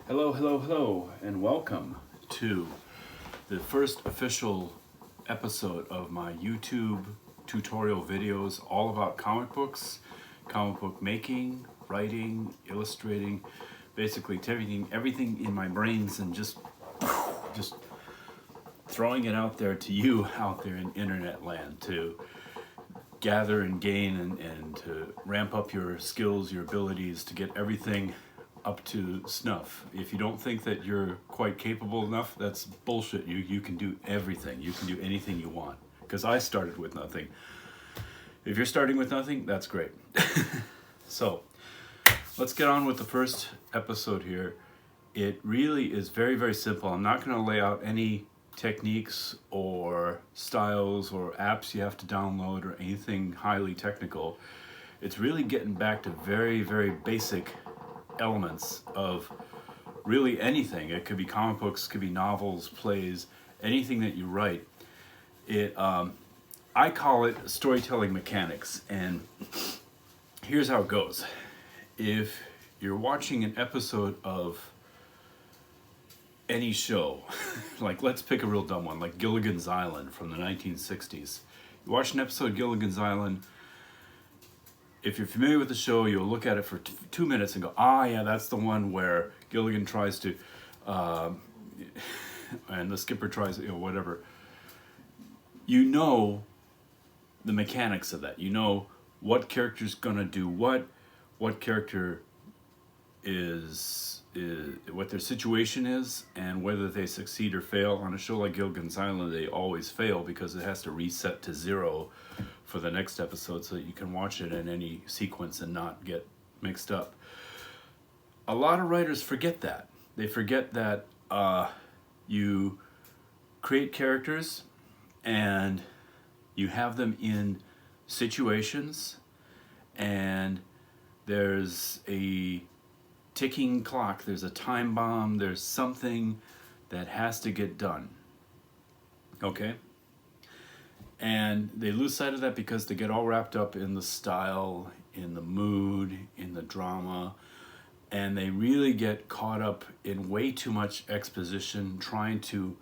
Hello, hello, hello, and welcome to the first official episode of my YouTube tutorial videos all about comic books, comic book making, writing, illustrating, basically taking everything in my brains and just throwing it out there to you out there in internet land to gather and gain and to ramp up your skills, your abilities to get everything up to snuff. If you don't think that you're quite capable enough, that's bullshit. You can do everything. You can do anything you want. Because I started with nothing. If you're starting with nothing, that's great. So, let's get on with the first episode here. It really is very, very simple. I'm not going to lay out any techniques or styles or apps you have to download or anything highly technical. It's really getting back to very, very basic elements of really anything. It could be comic books, could be novels, plays, anything that you write. I call it storytelling mechanics, and here's how it goes. If you're watching an episode of any show, like let's pick a real dumb one, like Gilligan's Island from the 1960s. You watch an episode of Gilligan's Island. If you're familiar with the show, you'll look at it for 2 minutes and go, yeah, that's the one where Gilligan tries to, and the skipper tries, whatever. You know the mechanics of that. You know what character's gonna do what character is what their situation is, and whether they succeed or fail. On a show like Gilligan's Island, they always fail because it has to reset to 0 for the next episode so that you can watch it in any sequence and not get mixed up. A lot of writers forget that. They forget that you create characters and you have them in situations, and there's a ticking clock, there's a time bomb, there's something that has to get done. Okay? And they lose sight of that because they get all wrapped up in the style, in the mood, in the drama, and they really get caught up in way too much exposition, trying to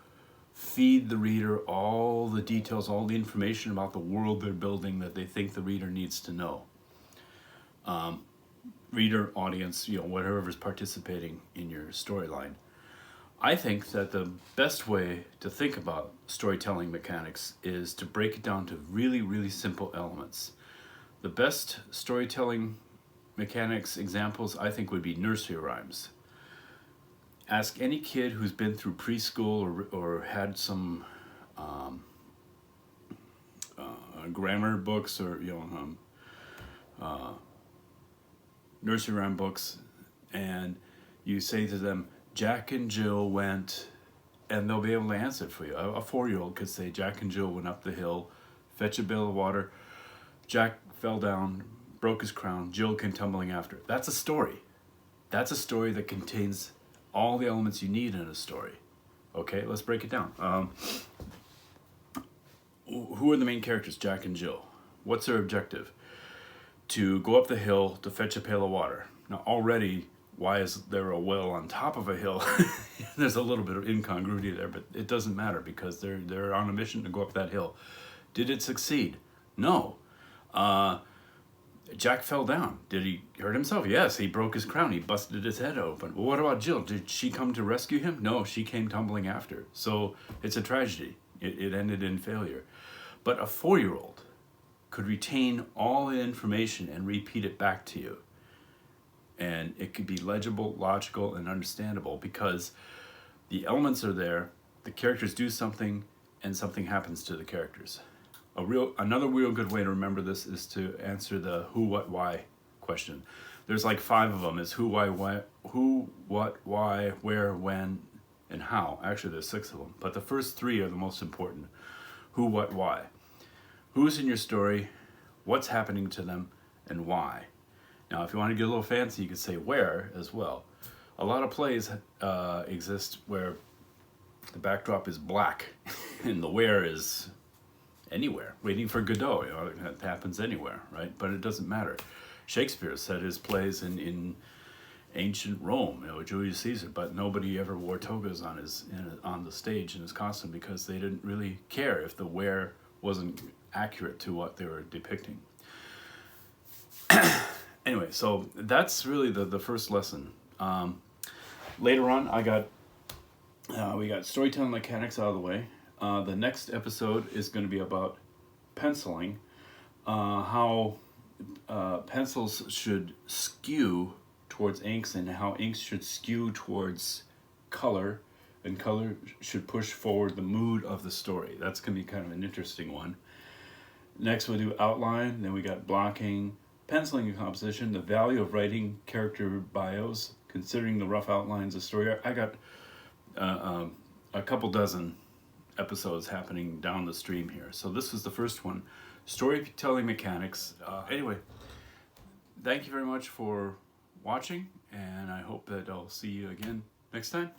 feed the reader all the details, all the information about the world they're building that they think the reader needs to know. Reader, audience, whatever's participating in your storyline. I think that the best way to think about storytelling mechanics is to break it down to really, really simple elements. The best storytelling mechanics examples, I think, would be nursery rhymes. Ask any kid who's been through preschool or had some grammar books or nursery rhyme books, and you say to them, Jack and Jill went, and they'll be able to answer it for you. A 4-year-old could say, Jack and Jill went up the hill, fetch a pail of water, Jack fell down, broke his crown, Jill came tumbling after. That's a story. That's a story that contains all the elements you need in a story. Okay, let's break it down. Who are the main characters? Jack and Jill. What's their objective? To go up the hill to fetch a pail of water. Now already, why is there a well on top of a hill? There's a little bit of incongruity there, but it doesn't matter because they're on a mission to go up that hill. Did it succeed? No. Jack fell down. Did he hurt himself? Yes, he broke his crown. He busted his head open. Well, what about Jill? Did she come to rescue him? No, she came tumbling after. So it's a tragedy. It ended in failure. But a 4-year-old could retain all the information and repeat it back to you. And it could be legible, logical, and understandable because the elements are there, the characters do something, and something happens to the characters. Another real good way to remember this is to answer the who, what, why question. There's like 5 of them. It's who, what, why, where, when, and how. Actually, there's 6 of them. But the first 3 are the most important. Who, what, why. Who's in your story, what's happening to them, and why. Now, if you want to get a little fancy, you could say where as well. A lot of plays exist where the backdrop is black and the where is anywhere, waiting for Godot. It happens anywhere, right? But it doesn't matter. Shakespeare set his plays in ancient Rome, Julius Caesar, but nobody ever wore togas on the stage in his costume because they didn't really care if the wear wasn't accurate to what they were depicting. Anyway, so that's really the first lesson. Later on, we got storytelling mechanics out of the way. The next episode is going to be about penciling, how pencils should skew towards inks and how inks should skew towards color, and color should push forward the mood of the story. That's going to be kind of an interesting one. Next we'll do outline, then we got blocking, penciling and composition, the value of writing character bios, considering the rough outlines of story. I got a couple dozen episodes happening down the stream here. So this was the first one, storytelling mechanics. Anyway, thank you very much for watching, and I hope that I'll see you again next time.